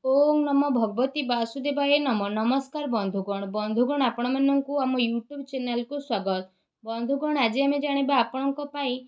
ओम नमो भगवती वासुदेवाय नमः। नमस्कार बंधुगण आपण माननकु आम यूट्यूब चैनल को स्वागत। बंधुगण आज आम जानिबा आपणक पई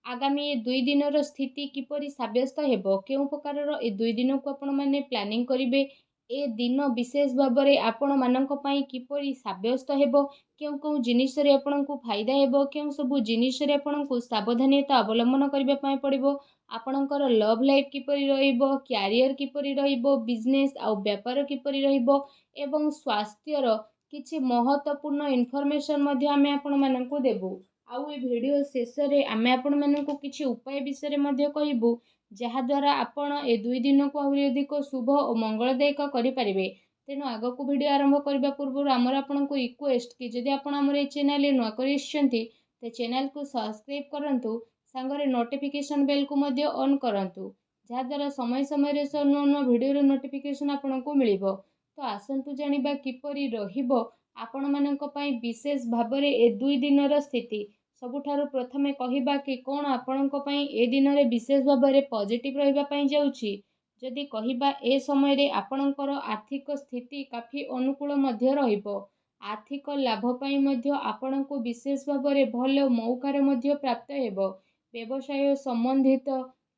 आगामी 2 दिनर स्थिति किपरि साब्यस्त हेबो, केउ प्रकारर ए 2 दिन को आपण माने प्लानिंग करिवे, ए दिन विशेष भाबरे आपण माननक पई किपरि साब्यस्त हेबो, केउ केउ जिनिस रे आपणकु फायदा हेबो, केउ सबु जिनिस रे आपणकु सावधानता अवलंबन करिबा पई पड़िबो, आपणकर लव लाइफ किपरि रहिबो, क्यारियर किपरि रहिबो, बिजनेस आउ व्यापार किपरि रहिबो एवं स्वास्थ्यर किछि महत्वपूर्ण इनफॉरमेशन मध्ये आमे आपण माननकु देबु। आउ ए वीडियो शेष रे आमे आपण माननकु किछि उपाय विषय रे मध्ये कहिबु, जहा द्वारा आपण ए 2 दिन को आहुरि अधिक शुभ और मंगलदायक करि परिबे। तेनु आगकु वीडियो आरंभ करबा पूर्व आमर आपनकु रिक्वेस्ट कि जदि आपण हमर ए चैनल रे नुआ करिसचंती ते चैनल को सब्सक्राइब करंतु, सांगरे नोटिफिकेशन बेल को मध्य ऑन करंतु, जहा द्वारा समय समय रे नुआ नुआ वीडियो रे नोटिफिकेशन आपनकु मिलिबो। तो आसंतु जानिबा किपरि रहिबो आपण माननक पई विशेष भाबरे ए 2 दिनर स्थिति। सबुठारु प्रथमे कहिबा कि कोन आपणक पई ए दिन रे विशेष भाबरे पॉजिटिव रहिबा पई जाउछि। जदि कहिबा ए समय रे आपणकर आर्थिक स्थिति काफी अनुकूल मध्य रहिबो। आर्थिक लाभ पई मध्य आपणकु विशेष भाबरे भल मौकार मध्य प्राप्त हेबो। व्यवसाय संबंधित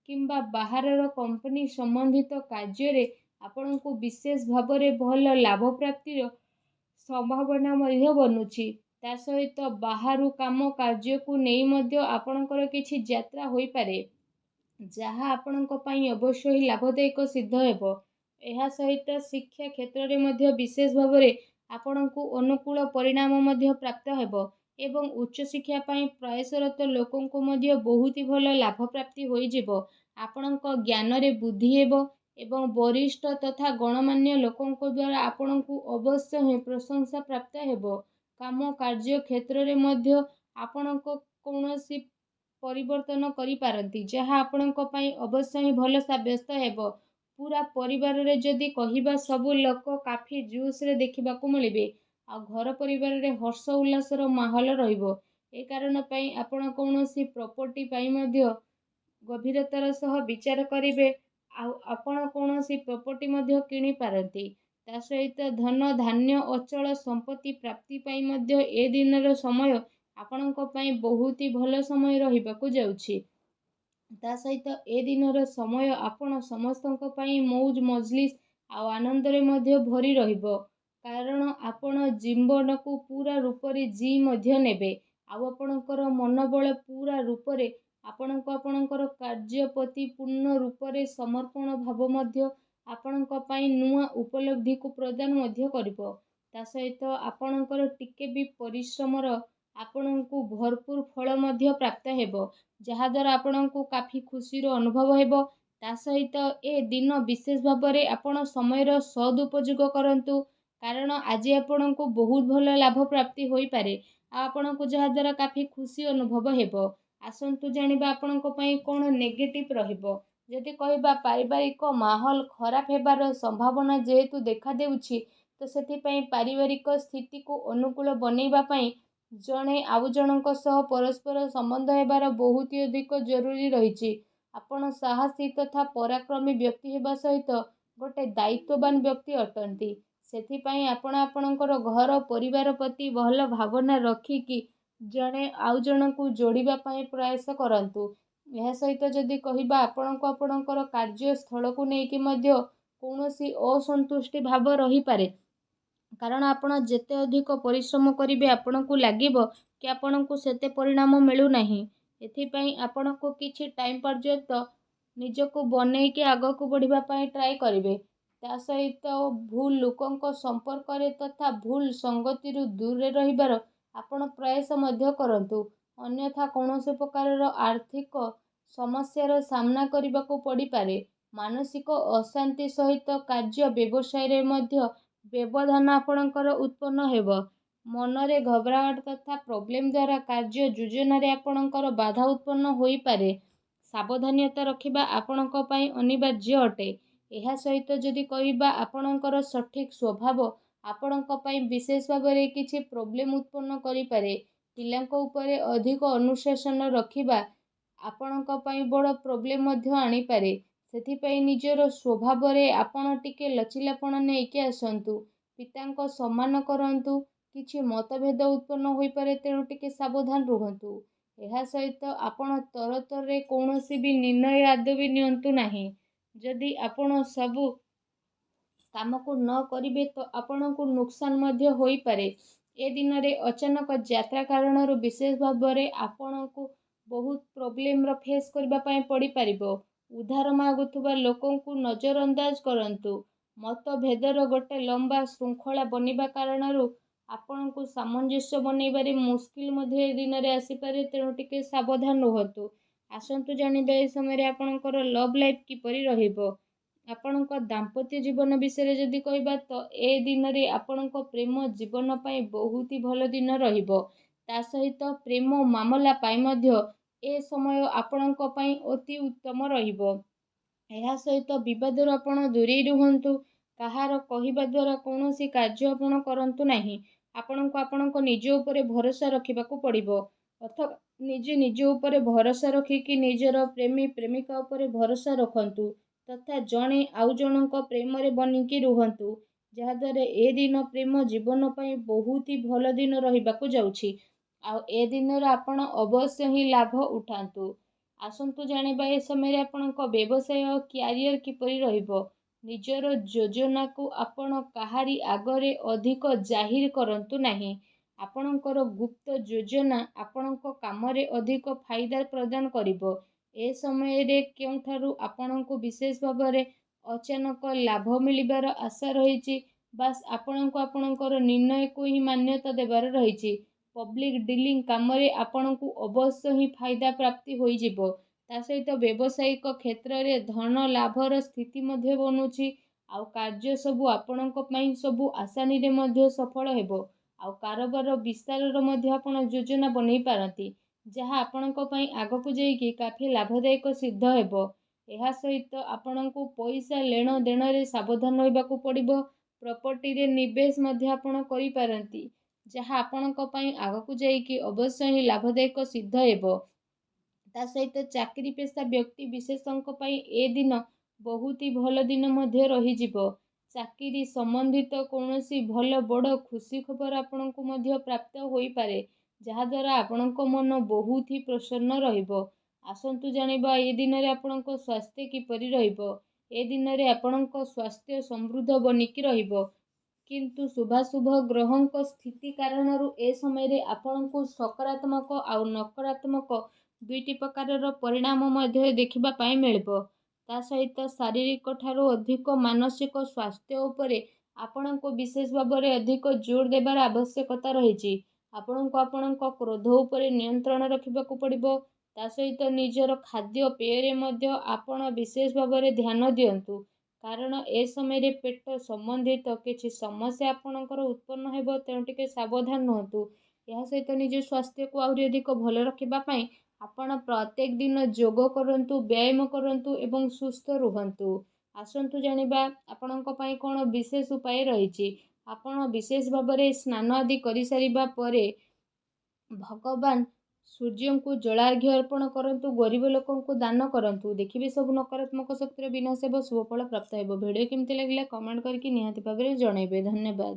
किंबा बाहरर कंपनी संबंधित कार्य रे आपणकु विशेष भाबरे भल लाभ प्राप्तिर संभावना मध्य बनुछि। ता सहित बाहरु काम कार्य को नेई मध्य आपणकर किछि यात्रा होई पारे, जहा आपणक पई अवश्य ही लाभदायक सिद्ध हेबो। एहा सहित शिक्षा क्षेत्र रे मध्य विशेष भाबरे आपणकु अनुकूल परिणाम मध्य प्राप्त हेबो एवं उच्च शिक्षा पई प्रयासरत लोकंकु मध्य बहुत ही भल लाभ प्राप्ति होई जिवो। आपणक ज्ञान रे बुद्धि हेबो एवं वरिष्ठ तथा गणमान्य लोकंक द्वारा आपणकु अवश्य ही प्रशंसा प्राप्त हेबो। काम कार्य क्षेत्र रे मध्य आपणक कोनोसी परिवर्तन करि पारंती, जहा आपणक पई अवश्य ही भल साब्यस्त हेबो। पूरा परिवार रे जदि कहिबा सबु लोक काफी जूस रे देखिबा को मिलिबे आ घर परिवार रे हर्ष उल्लास रो माहौल रहिबो। ए कारण पई आपण कोनोसी प्रॉपर्टी पई मध्य गभीरतार सह विचार करिवे। आपण कोनोसी प्रॉपर्टी मध्य किनि पारंती। ता सहित धन धान्य अचल संपत्ति प्राप्ति पई मध्य ए दिनर समय आपणक पई बहुत ही भल समय रहिबाकु जाउछि। ता सहित ए दिनर समय आपण समस्तक पई मौज मजलिस आ आनंद रे मध्य भरी रहिबो, कारण आपण जीवन को पूरा रूप रे जी मध्य नेबे। आ आपणकर मनोबल पूरा रूप रे आपणकर कार्य प्रति पूर्ण रूप रे समर्पण भाव मध्य आपणक पई नुआ उपलब्धि को प्रदान मध्य करिवो। ता सहित आपणकर टिके भी परिश्रमर आपणकु भरपूर फल मध्य प्राप्त हेबो, जहा द्वारा आपणकु काफी खुशी रो अनुभव हेबो। ता सहित ए दिन विशेष भाबरे आपण समयर सदुपयोग करंतु, कारण आज आपणकु बहुत भल लाभ प्राप्ति होई पारे। आपणकु जहा द्वारा काफी खुशी अनुभव हेबो। आसंतु जानिबा आपणक पई कोन नेगेटिव रहिबो। जदि कहिबा पारिवारिक माहौल खराब हेबार संभावना जेहेतु देखा देउछि, तो सेथि पई पारिवारिक स्थिति को अनुकूल बनेइबा पई जणे आउ जनक सह परस्पर संबंध हेबार बहुत ही अधिक जरूरी रहिछि। आपण साहसी तथा पराक्रमी व्यक्ति हेबा सहित गोटे दायित्ववान व्यक्ति अटंती। सेथि पई आपण आपणकर घर परिवार प्रति भल भावना रखिकी जणे आउ जनकु जोड़िबा पई प्रयास करंतु। यह सहित जदि कहिबा आपणको आपणकर कार्य स्थल को नेकी मध्य कोनोसी असंतुष्टि भाव रही पारे, कारण आपण जेते अधिक परिश्रम करिवे आपणकु लागिबो कि आपणकु सेते परिणाम मिलु नाही। एथि पई आपणको किछि टाइम पर्यंत निजको बनेइके आगको बढ़िबा पई ट्राई करिवे। ता सहित भूल लोकंक संपर्क रे तथा भूल संगति रु दूर रे रहिबार आपण प्रयास मध्य करंतु, अन्यथा कोनोसी प्रकारर आर्थिक समस्यार सामना करबाको पड़ी पारे। मानसिक अशांति सहित कार्य व्यवसाय रे मध्य व्यवधान आपणकर उत्पन्न हेबो। मनरे घबराहट तथा प्रॉब्लम द्वारा कार्य योजना रे आपणकर बाधा उत्पन्न होई पारे। सावधानता रखिबा आपणक पई अनिवार्य अटे। एहा सहित जदि कहिबा आपणकर सठिक स्वभाव आपणक पई विशेष भाबरे किछि प्रॉब्लम उत्पन्न करि पारे। पिलांक उपरे अधिक अनुशासन रखिबा आपणक पई बड़ प्रॉब्लम मध्य आनी पारे। ସେଥିପାଇଁ ନିଜର ସ୍ୱଭାବରେ ଆପଣ ଟିକେ ଲଚିଲାପଣ ନେଇକି ଆସନ୍ତୁ। ପିତାଙ୍କ ସମ୍ମାନ କରନ୍ତୁ। କିଛି ମତଭେଦ ଉତ୍ପନ୍ନ ହୋଇପାରେ, ତେଣୁ ଟିକେ ସାବଧାନ ରୁହନ୍ତୁ। ଏହା ସହିତ ଆପଣ ତରତରରେ କୌଣସି ବି ନିର୍ଣ୍ଣୟ ଆଦୌ ବି ନିଅନ୍ତୁ ନାହିଁ। ଯଦି ଆପଣ ସବୁ କାମକୁ ନ କରିବେ ତ ଆପଣଙ୍କୁ ନୁକସାନ ମଧ୍ୟ ହୋଇପାରେ। ଏ ଦିନରେ ଅଚାନକ ଯାତ୍ରା କାରଣରୁ ବିଶେଷ ଭାବରେ ଆପଣଙ୍କୁ ବହୁତ ପ୍ରୋବ୍ଲେମର ଫେସ୍ କରିବା ପାଇଁ ପଡ଼ିପାରିବ। ଉଦ୍ଧାର ମାଗୁଥିବା ଲୋକଙ୍କୁ ନଜରଅନ୍ଦାଜ କରନ୍ତୁ। ମତଭେଦର ଗୋଟେ ଲମ୍ବା ଶୃଙ୍ଖଳା ବନିବା କାରଣରୁ ଆପଣଙ୍କୁ ସାମଞ୍ଜସ୍ୟ ବନେଇବାରେ ମୁସ୍କିଲ ମଧ୍ୟ ଏ ଦିନରେ ଆସିପାରେ, ତେଣୁ ଟିକେ ସାବଧାନ ରୁହନ୍ତୁ। ଆସନ୍ତୁ ଜାଣିବା ଏ ସମୟରେ ଆପଣଙ୍କର ଲଭ୍ ଲାଇଫ୍ କିପରି ରହିବ। ଆପଣଙ୍କ ଦାମ୍ପତ୍ୟ ଜୀବନ ବିଷୟରେ ଯଦି କହିବା ତ ଏ ଦିନରେ ଆପଣଙ୍କ ପ୍ରେମ ଜୀବନ ପାଇଁ ବହୁତ ହି ଭଲ ଦିନ ରହିବ। ତା ସହିତ ପ୍ରେମ ମାମଲା ପାଇଁ ମଧ୍ୟ ଏ ସମୟ ଆପଣଙ୍କ ପାଇଁ ଅତି ଉତ୍ତମ ରହିବ। ଏହା ସହିତ ବିବାଦରୁ ଆପଣ ଦୂରେଇ ରୁହନ୍ତୁ। କାହାର କହିବା ଦ୍ୱାରା କୌଣସି କାର୍ଯ୍ୟ ଆପଣ କରନ୍ତୁ ନାହିଁ। ଆପଣଙ୍କୁ ଆପଣଙ୍କ ନିଜ ଉପରେ ଭରସା ରଖିବାକୁ ପଡ଼ିବ। ଅଥବା ନିଜେ ନିଜ ଉପରେ ଭରସା ରଖିକି ନିଜର ପ୍ରେମୀ ପ୍ରେମିକା ଉପରେ ଭରସା ରଖନ୍ତୁ ତଥା ଜଣେ ଆଉ ଜଣଙ୍କ ପ୍ରେମରେ ବନିକି ରୁହନ୍ତୁ, ଯାହାଦ୍ୱାରା ଏ ଦିନ ପ୍ରେମ ଜୀବନ ପାଇଁ ବହୁତ ହି ଭଲ ଦିନ ରହିବାକୁ ଯାଉଛି। ଆଉ ଏ ଦିନରେ ଆପଣ ଅବଶ୍ୟ ହିଁ ଲାଭ ଉଠାନ୍ତୁ। ଆସନ୍ତୁ ଜାଣିବା ଏ ସମୟରେ ଆପଣଙ୍କ ବ୍ୟବସାୟ କ୍ୟାରିୟର କିପରି ରହିବ। ନିଜର ଯୋଜନାକୁ ଆପଣ କାହାରି ଆଗରେ ଅଧିକ ଜାହିର କରନ୍ତୁ ନାହିଁ। ଆପଣଙ୍କର ଗୁପ୍ତ ଯୋଜନା ଆପଣଙ୍କ କାମରେ ଅଧିକ ଫାଇଦା ପ୍ରଦାନ କରିବ। ଏ ସମୟରେ କେଉଁଠାରୁ ଆପଣଙ୍କୁ ବିଶେଷ ଭାବରେ ଅଚାନକ ଲାଭ ମିଳିବାର ଆଶା ରହିଛି। ବାସ୍ ଆପଣଙ୍କୁ ଆପଣଙ୍କର ନିର୍ଣ୍ଣୟକୁ ହିଁ ମାନ୍ୟତା ଦେବାର ରହିଛି। ପବ୍ଲିକ ଡିଲିଂ କାମରେ ଆପଣଙ୍କୁ ଅବଶ୍ୟ ହିଁ ଫାଇଦା ପ୍ରାପ୍ତି ହୋଇଯିବ। ତା ସହିତ ବ୍ୟବସାୟିକ କ୍ଷେତ୍ରରେ ଧନ ଲାଭର ସ୍ଥିତି ମଧ୍ୟ ବନୁଛି। ଆଉ କାର୍ଯ୍ୟ ସବୁ ଆପଣଙ୍କ ପାଇଁ ସବୁ ଆସାନୀରେ ମଧ୍ୟ ସଫଳ ହେବ। ଆଉ କାରବାର ବିସ୍ତାରର ମଧ୍ୟ ଆପଣ ଯୋଜନା ବନେଇ ପାରନ୍ତି, ଯାହା ଆପଣଙ୍କ ପାଇଁ ଆଗକୁ ଯାଇକି କାଫି ଲାଭଦାୟକ ସିଦ୍ଧ ହେବ। ଏହା ସହିତ ଆପଣଙ୍କୁ ପଇସା ନେଣ ଦେଣରେ ସାବଧାନ ରହିବାକୁ ପଡ଼ିବ। ପ୍ରପର୍ଟିରେ ନିବେଶ ମଧ୍ୟ ଆପଣ କରିପାରନ୍ତି, ଯାହା ଆପଣଙ୍କ ପାଇଁ ଆଗକୁ ଯାଇକି ଅବଶ୍ୟ ହିଁ ଲାଭଦାୟକ ସିଦ୍ଧ ହେବ। ତା ସହିତ ଚାକିରି ପେଶା ବ୍ୟକ୍ତି ବିଶେଷଙ୍କ ପାଇଁ ଏ ଦିନ ବହୁତ ହି ଭଲ ଦିନ ମଧ୍ୟ ରହିଯିବ। ଚାକିରି ସମ୍ବନ୍ଧିତ କୌଣସି ଭଲ ବଡ଼ ଖୁସି ଖବର ଆପଣଙ୍କୁ ମଧ୍ୟ ପ୍ରାପ୍ତ ହୋଇପାରେ, ଯାହାଦ୍ୱାରା ଆପଣଙ୍କ ମନ ବହୁତ ହି ପ୍ରସନ୍ନ ରହିବ। ଆସନ୍ତୁ ଜାଣିବା ଏ ଦିନରେ ଆପଣଙ୍କ ସ୍ୱାସ୍ଥ୍ୟ କିପରି ରହିବ। ଏ ଦିନରେ ଆପଣଙ୍କ ସ୍ୱାସ୍ଥ୍ୟ ସମୃଦ୍ଧ ବନିକି ରହିବ, କିନ୍ତୁ ଶୁଭାଶୁଭ ଗ୍ରହଙ୍କ ସ୍ଥିତି କାରଣରୁ ଏ ସମୟରେ ଆପଣଙ୍କୁ ସକାରାତ୍ମକ ଆଉ ନକାରାତ୍ମକ ଦୁଇଟି ପ୍ରକାରର ପରିଣାମ ମଧ୍ୟ ଦେଖିବା ପାଇଁ ମିଳିବ। ତା ସହିତ ଶାରୀରିକ ଠାରୁ ଅଧିକ ମାନସିକ ସ୍ୱାସ୍ଥ୍ୟ ଉପରେ ଆପଣଙ୍କୁ ବିଶେଷ ଭାବରେ ଅଧିକ ଜୋର ଦେବାର ଆବଶ୍ୟକତା ରହିଛି। ଆପଣଙ୍କୁ ଆପଣଙ୍କ କ୍ରୋଧ ଉପରେ ନିୟନ୍ତ୍ରଣ ରଖିବାକୁ ପଡ଼ିବ। ତା ସହିତ ନିଜର ଖାଦ୍ୟ ପେୟରେ ମଧ୍ୟ ଆପଣ ବିଶେଷ ଭାବରେ ଧ୍ୟାନ ଦିଅନ୍ତୁ, କାରଣ ଏ ସମୟରେ ପେଟ ସମ୍ବନ୍ଧିତ କିଛି ସମସ୍ୟା ଆପଣଙ୍କର ଉତ୍ପନ୍ନ ହେବ, ତେଣୁ ଟିକେ ସାବଧାନ ରୁହନ୍ତୁ। ଏହା ସହିତ ନିଜ ସ୍ୱାସ୍ଥ୍ୟକୁ ଆହୁରି ଅଧିକ ଭଲ ରଖିବା ପାଇଁ ଆପଣ ପ୍ରତ୍ୟେକ ଦିନ ଯୋଗ କରନ୍ତୁ, ବ୍ୟାୟାମ କରନ୍ତୁ ଏବଂ ସୁସ୍ଥ ରୁହନ୍ତୁ। ଆସନ୍ତୁ ଜାଣିବା ଆପଣଙ୍କ ପାଇଁ କ'ଣ ବିଶେଷ ଉପାୟ ରହିଛି। ଆପଣ ବିଶେଷ ଭାବରେ ସ୍ନାନ ଆଦି କରିସାରିବା ପରେ ଭଗବାନ ସୂର୍ଯ୍ୟଙ୍କୁ ଜଳାର୍ଘ୍ୟ ଅର୍ପଣ କରନ୍ତୁ, ଗରିବ ଲୋକଙ୍କୁ ଦାନ କରନ୍ତୁ। ଦେଖିବେ ସବୁ ନକାରାତ୍ମକ ଶକ୍ତିର ବିନାଶ ହେବ, ଶୁଭଫଳ ପ୍ରାପ୍ତ ହେବ। ଭିଡ଼ିଓ କେମିତି ଲାଗିଲା କମେଣ୍ଟ କରିକି ନିହାତି ଭାବରେ ଜଣାଇବେ। ଧନ୍ୟବାଦ।